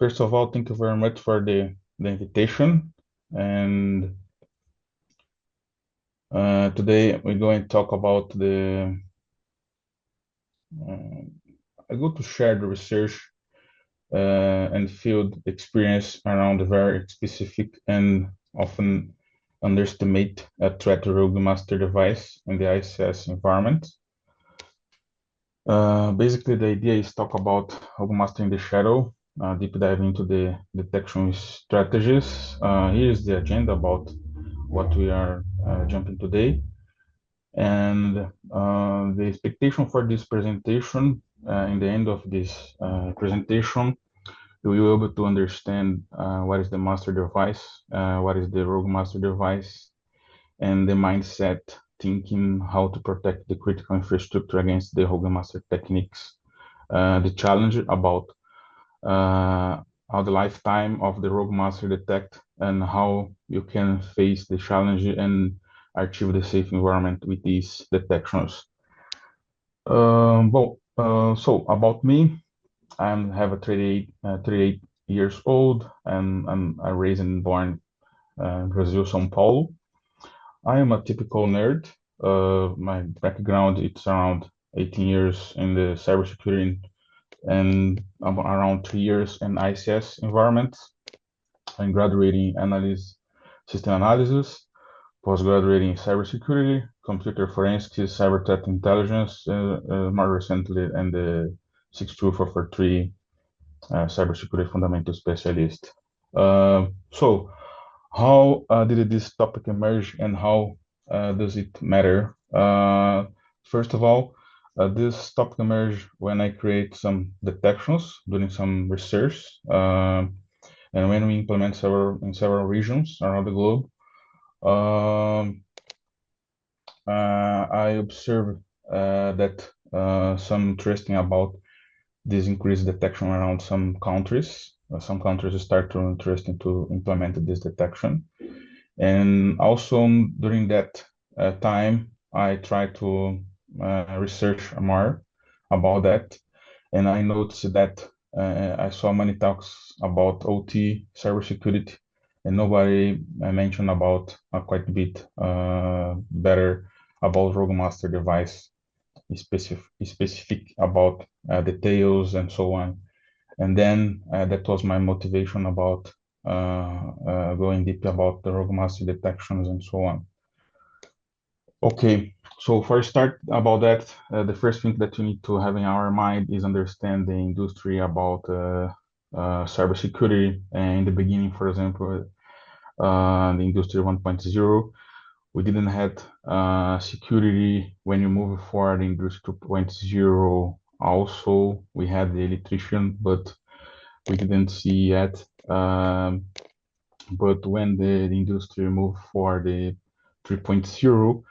First of all, thank you very much for the invitation. And today we're going to talk about uh, I go to share the research and field experience around a very specific and often underestimate threat to rogue master device in the ICS environment. Basically, the idea is talk about rogue master in the shadow, deep dive into the detection strategies. Here's the agenda about what we are jumping today. And the expectation for this presentation, in the end of this presentation, you will be able to understand what is the master device, what is the rogue master device, and the mindset thinking how to protect the critical infrastructure against the rogue master techniques. The challenge about how the lifetime of the rogue master detect and how you can face the challenge and achieve the safe environment with these detections. So about me, I have a 38 years old, and I'm raised and born in Brazil, São Paulo. I am a typical nerd. My background it's around 18 years in the cybersecurity and around 3 years in ICS environments. I'm graduating analysis, system analysis, postgraduating in cybersecurity, computer forensics, cyber threat intelligence, more recently, and the 62443 cybersecurity fundamental specialist. So, how did this topic emerge, and how does it matter? First of all, this topic emerged when I create some detections, doing some research, and when we implement several regions around the globe. I observed that some interesting about this increased detection around some countries. Some countries start to interesting to implement this detection, and also during that time, I try to research more about that, and I noticed that I saw many talks about OT cybersecurity, and nobody mentioned about quite a bit better about Rogue Master device, specific about details and so on. And then that was my motivation about going deep about the Rogue Master detections and so on. Okay, so for start about that, the first thing that you need to have in our mind is understand the industry about cybersecurity. And in the beginning, for example, the industry 1.0, we didn't have security. When you move forward in industry 2.0, also we had the electrician, but we didn't see yet. But when the industry moved for the 3.0,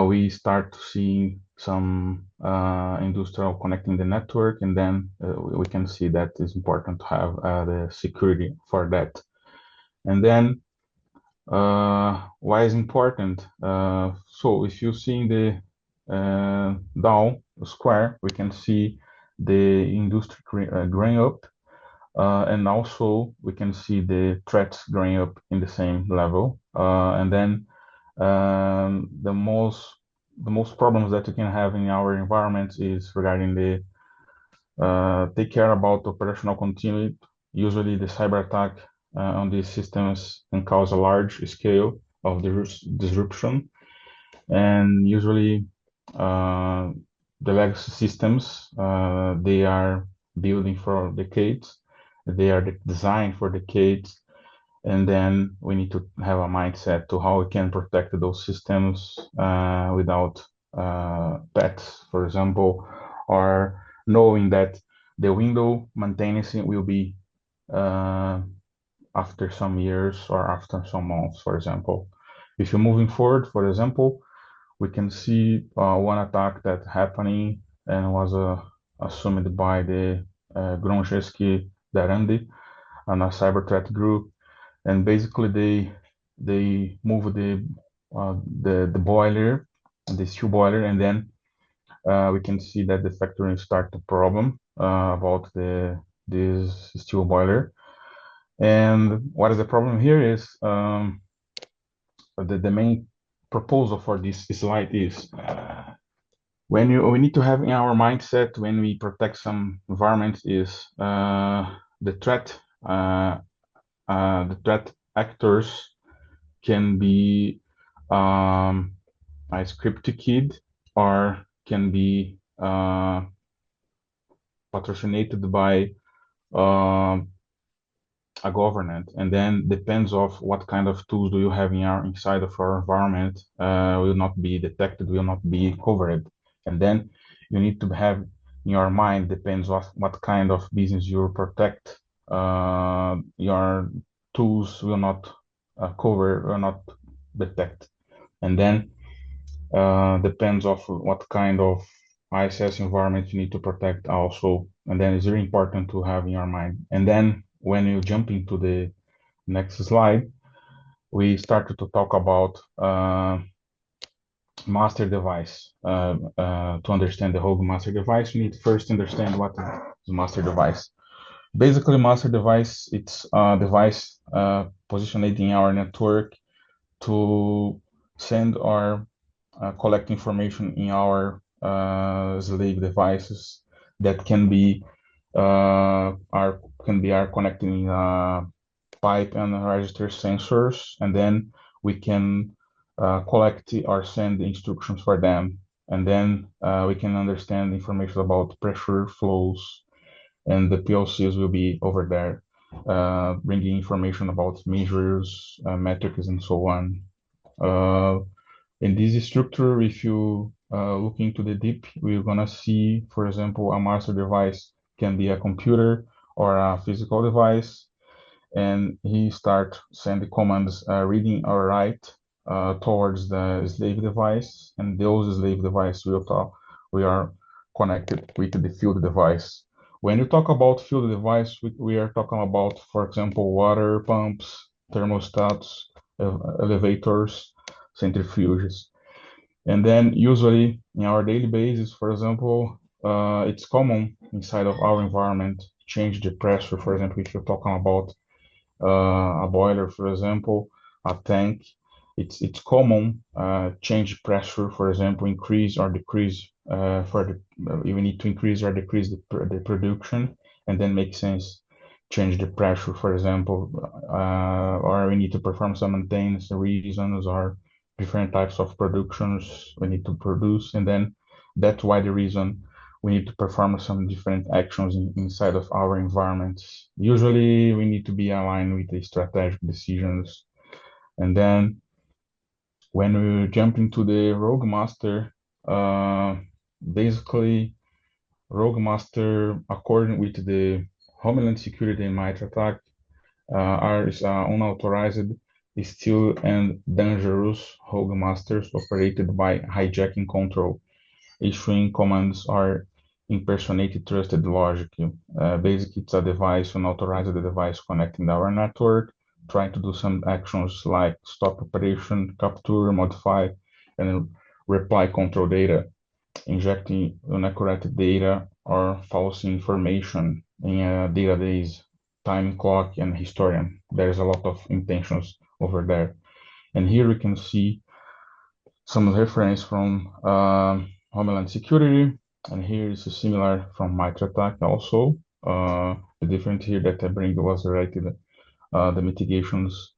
we start seeing some industrial connecting the network, and then we can see that it's important to have the security for that. And then why is important? So if you see in the down square, we can see the industry growing up, and also we can see the threats growing up in the same level. And then the most problems that you can have in our environment is regarding the take care about operational continuity. Usually the cyber attack on these systems can cause a large scale of disruption, and usually the legacy systems they are building for decades, they are designed for decades, and then we need to have a mindset to how we can protect those systems without pets, for example, or knowing that the window maintenance will be uh, after some years or after some months, for example. If you're moving forward, for example, we can see one attack that happening and was assumed by the Grążewski Darandi and a cyber threat group, and basically they move the boiler, the steel boiler, and then we can see that the factory start the problem about this steel boiler. And what is the problem here is the main proposal for this slide is we need to have in our mindset when we protect some environments is the threat actors can be a script kid or can be patrocinated by a government, and then depends of what kind of tools do you have inside of our environment, will not be detected, will not be covered, and then you need to have in your mind depends of what kind of business you protect. Your tools will not cover, will not detect, and then depends of what kind of ICS environment you need to protect also, and then it's very important to have in your mind. And then when you jump into the next slide, we started to talk about master device. To understand the whole master device, we need to first understand what is master device. Basically, master device, it's a device positioned in our network to send or collect information in our slave devices that can be our connecting pipe and register sensors, and then we can collect or send instructions for them, and then we can understand information about pressure flows, and the PLCs will be over there bringing information about measures, metrics, and so on. In this structure, if you look into the deep, we're gonna see, for example, a master device can be a computer or a physical device, and he start sending commands reading or write towards the slave device, and those slave device we are connected with the field device. When you talk about field device, we are talking about, for example, water pumps, thermostats, elevators, centrifuges. And then usually in our daily basis, for example, it's common inside of our environment change the pressure. For example, if you're talking about a boiler, for example, a tank, it's common change pressure, for example, increase or decrease for the you need to increase or decrease the production, and then make sense change the pressure, for example, or we need to perform some maintenance reasons or different types of productions we need to produce, and then that's why the reason we need to perform some different actions inside of our environments. Usually, we need to be aligned with the strategic decisions. And then when we jump into the Rogue Master, basically, Rogue Master, according with the Homeland Security and Might Attack, are unauthorized, still and dangerous Rogue Masters operated by hijacking control, issuing commands or impersonated trusted logic. Basically, it's a device, unauthorized device connecting our network, trying to do some actions like stop operation, capture, modify, and reply control data, injecting inaccurate data or false information in a database, time clock, and historian. There's a lot of intentions over there. And here we can see some reference from Homeland Security, and here is a similar from MicroAttack also. The difference here that I bring was related the mitigations,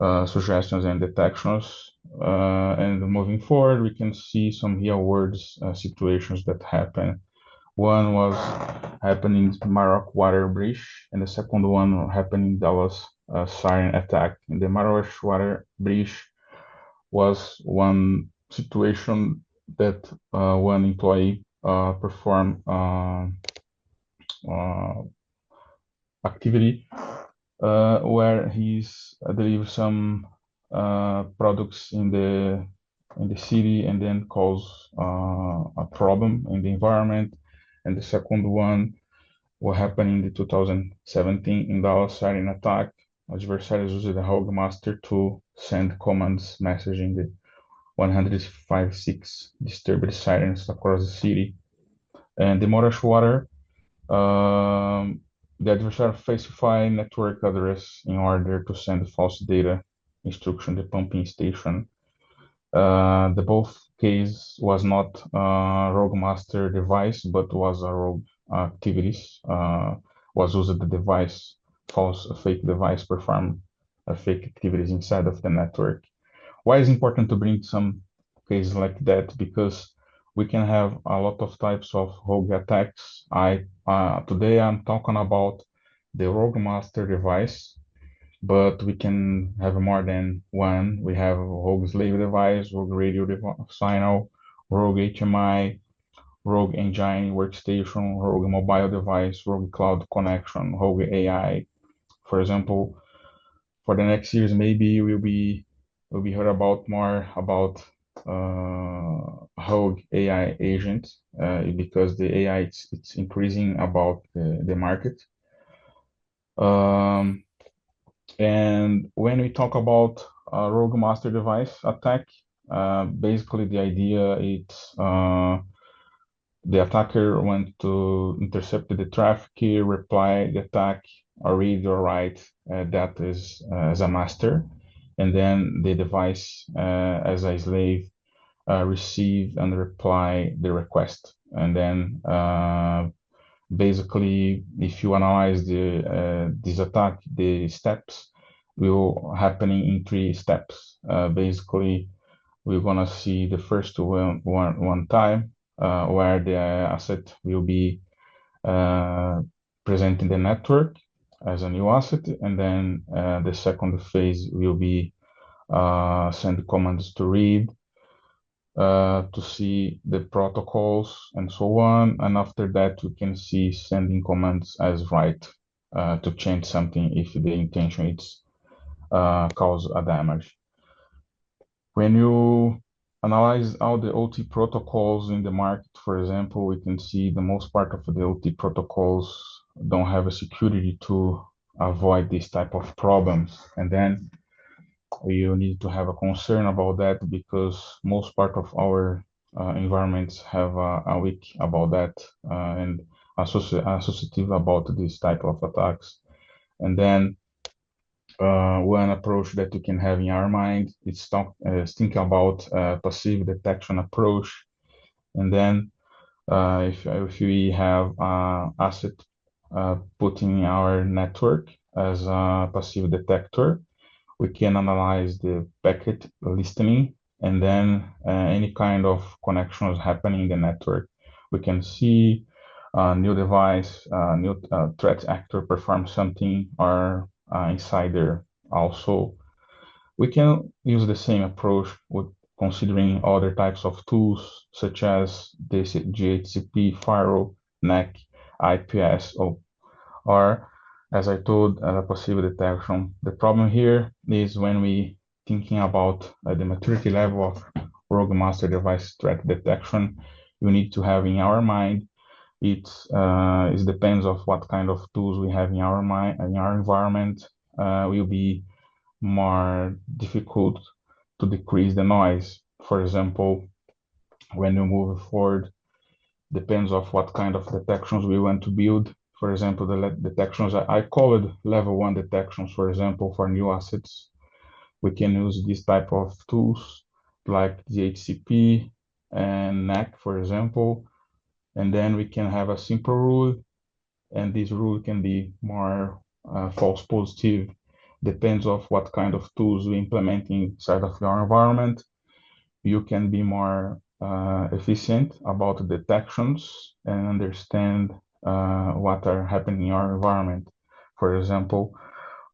suggestions, and detections. And moving forward, we can see some real world situations that happen. One was happening in Maroc water breach, and the second one happening that was a siren attack. In the Maroc water breach was one situation that one employee performed activity where he's deliver some products in the city and then cause a problem in the environment. And the second one what happened in the 2017 in Dallas siren attack. Adversaries used the Rogue Master to send commands messaging the 156 disturbed sirens across the city. And the Morash water the adversary falsify network address in order to send false data instruction to pumping station. The both case was not rogue master device, but was a rogue activities. Was used the device, false fake device perform fake activities inside of the network. Why is important to bring some cases like that? Because we can have a lot of types of rogue attacks. Today I'm talking about the rogue master device, but we can have more than one. We have rogue slave device, rogue radio signal, rogue HMI, rogue engine workstation, rogue mobile device, rogue cloud connection, rogue AI. For example, for the next years, maybe we'll be heard about more about rogue AI agents because the AI it's increasing about the market. Um, and when we talk about a rogue master device attack, basically the idea is the attacker wants to intercept the traffic, reply the attack, or read or write that is as a master, and then the device as a slave receive and reply the request. And then basically, if you analyze this attack, the steps will happening in three steps. Basically, we're gonna see the first one time where the asset will be uh, present in the network as a new asset, and then the second phase will be send commands to read, to see the protocols and so on, and after that we can see sending commands as write to change something if the intention is cause a damage. When you analyze all the OT protocols in the market, for example, we can see the most part of the OT protocols don't have a security to avoid this type of problems. And then you need to have a concern about that because most part of our environments have a weak about that and associative about this type of attacks. And then one approach that you can have in our mind is think about passive detection approach. And then if we have asset put in our network as a passive detector, we can analyze the packet listening and then any kind of connections happening in the network. We can see a new device, new threat actor perform something or insider also. We can use the same approach with considering other types of tools such as the GHCP, firewall, NAC, IPS, or as I told, passive detection. The problem here is when we thinking about the maturity level of rogue master device threat detection, you need to have in our mind. It depends of what kind of tools we have in our mind in our environment. Will be more difficult to decrease the noise. For example, when you move forward, depends of what kind of detections we want to build. For example, the detections, I call it level one detections, for example, for new assets. We can use this type of tools like DHCP and NAC, for example, and then we can have a simple rule, and this rule can be more false positive, depends of what kind of tools we implement inside of your environment. You can be more efficient about detections and understand what are happening in your environment. For example,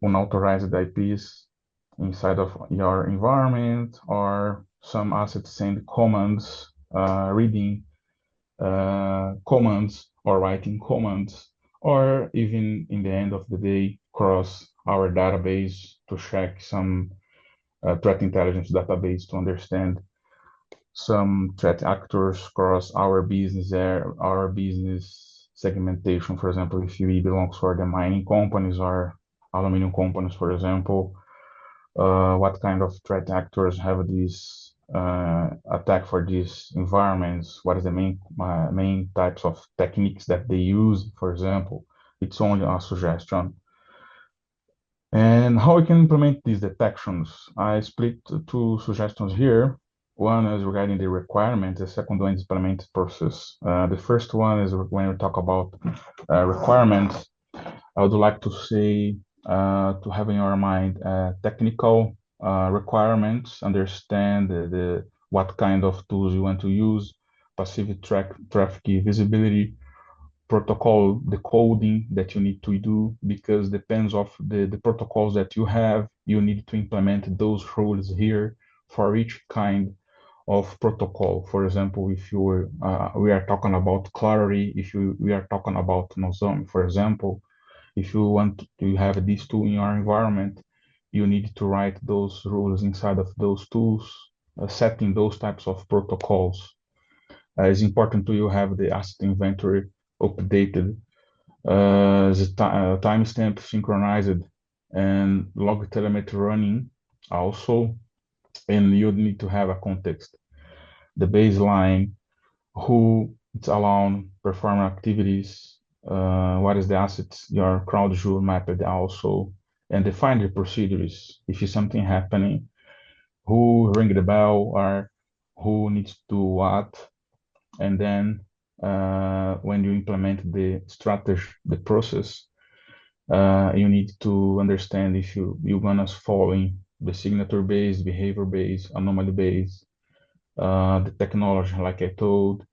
unauthorized IPs inside of your environment, or some assets send commands, reading commands or writing commands, or even in the end of the day, cross our database to check some threat intelligence database to understand some threat actors cross our business there, our business segmentation. For example, if we belong for the mining companies or aluminum companies, for example, what kind of threat actors have this attack for these environments? What is the main types of techniques that they use, for example? It's only a suggestion. And how we can implement these detections? I split two suggestions here. One is regarding the requirements. The second one is implement process. The first one is when we talk about requirements. I would like to say to have in your mind technical requirements, understand what kind of tools you want to use, passive traffic visibility, protocol, the coding that you need to do, because depends of the protocols that you have, you need to implement those rules here for each kind of protocol. For example, if we are talking about clarity, we are talking about Nozomi, for example, if you want to have these two in your environment, you need to write those rules inside of those tools, setting those types of protocols. It's important to you have the asset inventory updated, the timestamp synchronized, and log telemetry running also. And you need to have a context, the baseline, who it's allowed perform activities, what is the assets your crowd should mapped also, and define the procedures. If it's something happening, who ring the bell or who needs to do what, and then when you implement the strategy, the process, you need to understand if you're gonna following the signature based, behavior based, anomaly based, the technology like I told,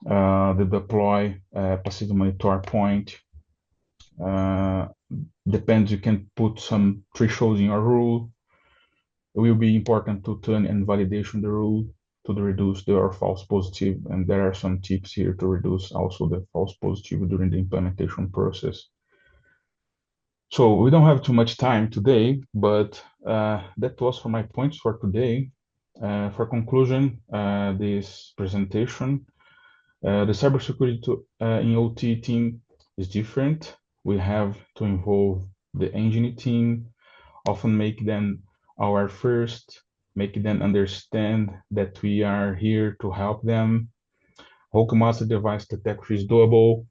the deploy passive monitor point. Uh, Depends, you can put some thresholds in your rule. It will be important to turn and validation the rule to reduce the false positive, and there are some tips here to reduce also the false positive during the implementation process. So we don't have too much time today, but that was for my points for today. For conclusion, this presentation, the cybersecurity in OT team is different. We have to involve the engineering team, often make them our first, make them understand that we are here to help them. Hulk master device detection is doable.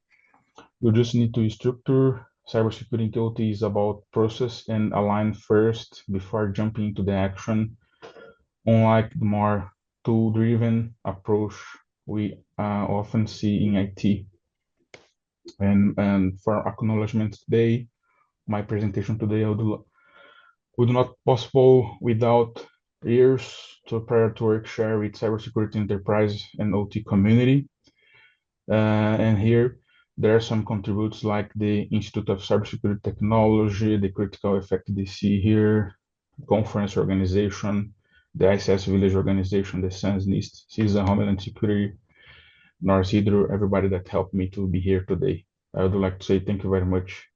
You just need to structure cybersecurity OT is about process and align first before jumping into the action. Unlike the more tool-driven approach we often see in IT. And for acknowledgement today, my presentation today would not possible without years to prior to work share with cybersecurity enterprise and OT community. And here there are some contributes like the Institute of Cybersecurity Technology, the Critical Effect DC here, conference organization, the ICS Village organization, the SANS NIST, CISA Homeland Security, Norsk, everybody that helped me to be here today. I would like to say thank you very much